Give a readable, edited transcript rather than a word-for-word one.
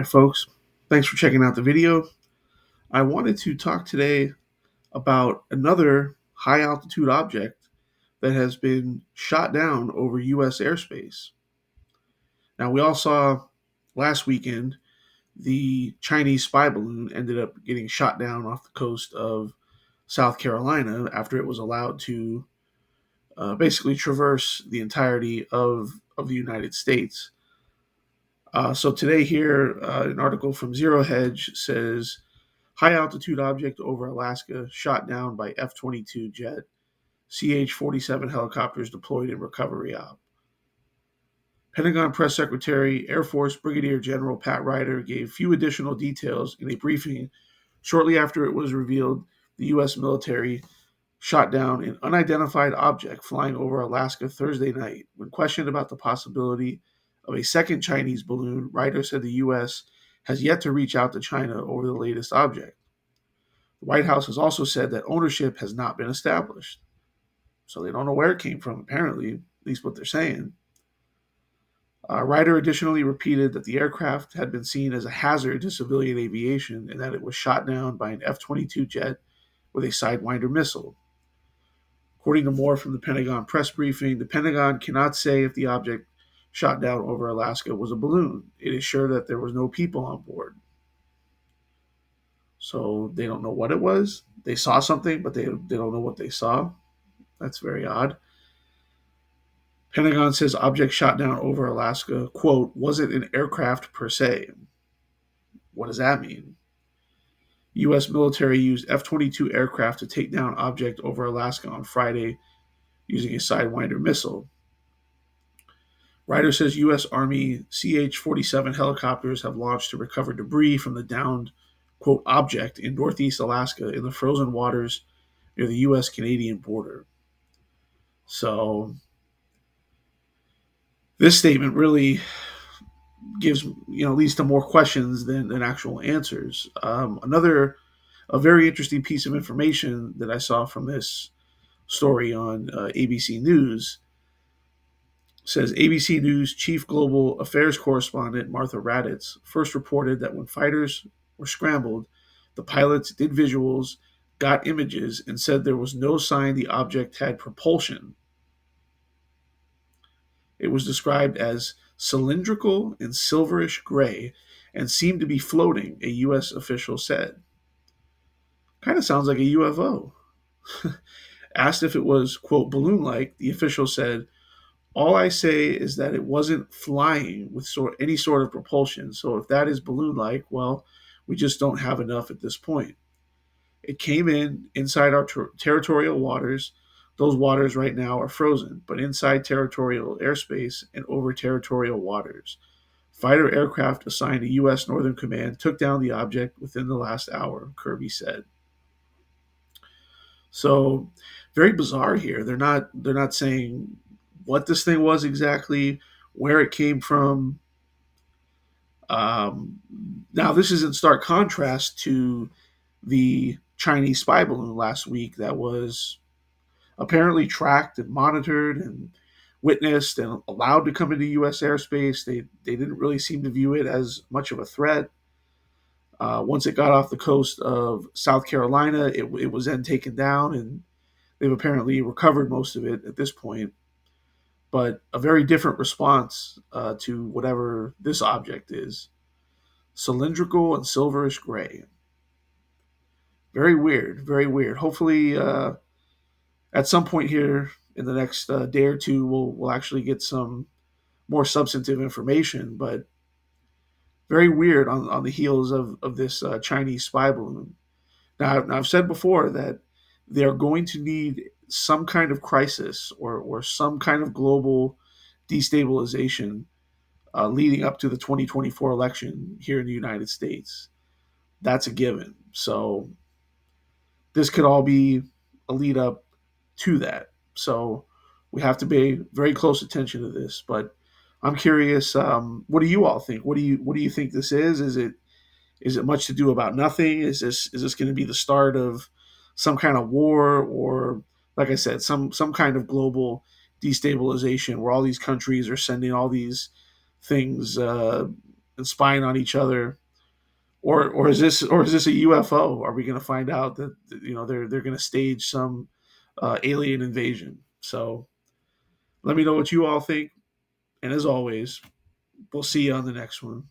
Hi, folks. Thanks for checking out the video. I wanted to talk today about another high altitude object that has been shot down over U.S. airspace. Now, we all saw last weekend the Chinese spy balloon ended up getting shot down off the coast of South Carolina after it was allowed to basically traverse the entirety of the United States. So today here, an article from Zero Hedge says high altitude object over Alaska shot down by F-22 jet. CH-47 helicopters deployed in recovery op. Pentagon Press Secretary Air Force Brigadier General Pat Ryder gave few additional details in a briefing shortly after it was revealed the U.S. military shot down an unidentified object flying over Alaska Thursday night. When questioned about the possibility of a second Chinese balloon, Ryder said the U.S. has yet to reach out to China over the latest object. The White House has also said that ownership has not been established. So they don't know where it came from, apparently, at least what they're saying. Ryder additionally repeated that the aircraft had been seen as a hazard to civilian aviation and that it was shot down by an F 22 jet with a Sidewinder missile. According to more from the Pentagon press briefing, the Pentagon cannot say if the object shot down over Alaska was a balloon. It is sure that there was no people on board. So they don't know what it was. They saw something, but they don't know what they saw. That's very odd. Pentagon says object shot down over Alaska, quote, wasn't an aircraft per se. What does that mean? U.S. military used F-22 aircraft to take down object over Alaska on Friday using a Sidewinder missile. Ryder says U.S. Army CH-47 helicopters have launched to recover debris from the downed, quote, object in northeast Alaska in the frozen waters near the U.S.-Canadian border. So this statement really gives leads to more questions than actual answers. A very interesting piece of information that I saw from this story on ABC News says ABC News chief global affairs correspondent Martha Raddatz first reported that when fighters were scrambled, the pilots did visuals, got images, and said there was no sign the object had propulsion. It was described as cylindrical and silverish gray and seemed to be floating, a U.S. official said. Kind of sounds like a UFO. Asked if it was, quote, balloon like, the official said, all I say is that it wasn't flying with any sort of propulsion. So if that is balloon like, well, we just don't have enough at this point. It came in inside our territorial waters. Those waters right now are frozen, but inside territorial airspace and over territorial waters. Fighter aircraft assigned to U.S. Northern Command took down the object within the last hour, Kirby said. So, very bizarre here. They're not saying what this thing was exactly, where it came from. Um, Now, this is in stark contrast to the Chinese spy balloon last week that was apparently tracked and monitored and witnessed and allowed to come into U.S. airspace. They didn't really seem to view it as much of a threat. Once it got off the coast of South Carolina, it was then taken down, and they've apparently recovered most of it at this point. But a very different response to whatever this object is. Cylindrical and silverish gray. Very weird, very weird. Hopefully, at some point here in the next day or two, we'll actually get some more substantive information. But very weird on the heels of this Chinese spy balloon. Now, I've said before that they're going to need some kind of crisis or some kind of global destabilization leading up to the 2024 election here in the United States. That's a given. So this could all be a lead up to that. So we have to pay very close attention to this. But I'm curious, what do you all think? What do you think this is? Is it much to do about nothing? Is this going to be the start of some kind of war, or like I said, some kind of global destabilization where all these countries are sending all these things and spying on each other, or is this a UFO? Are we going to find out that they're going to stage some alien invasion? So let me know what you all think, and as always, we'll see you on the next one.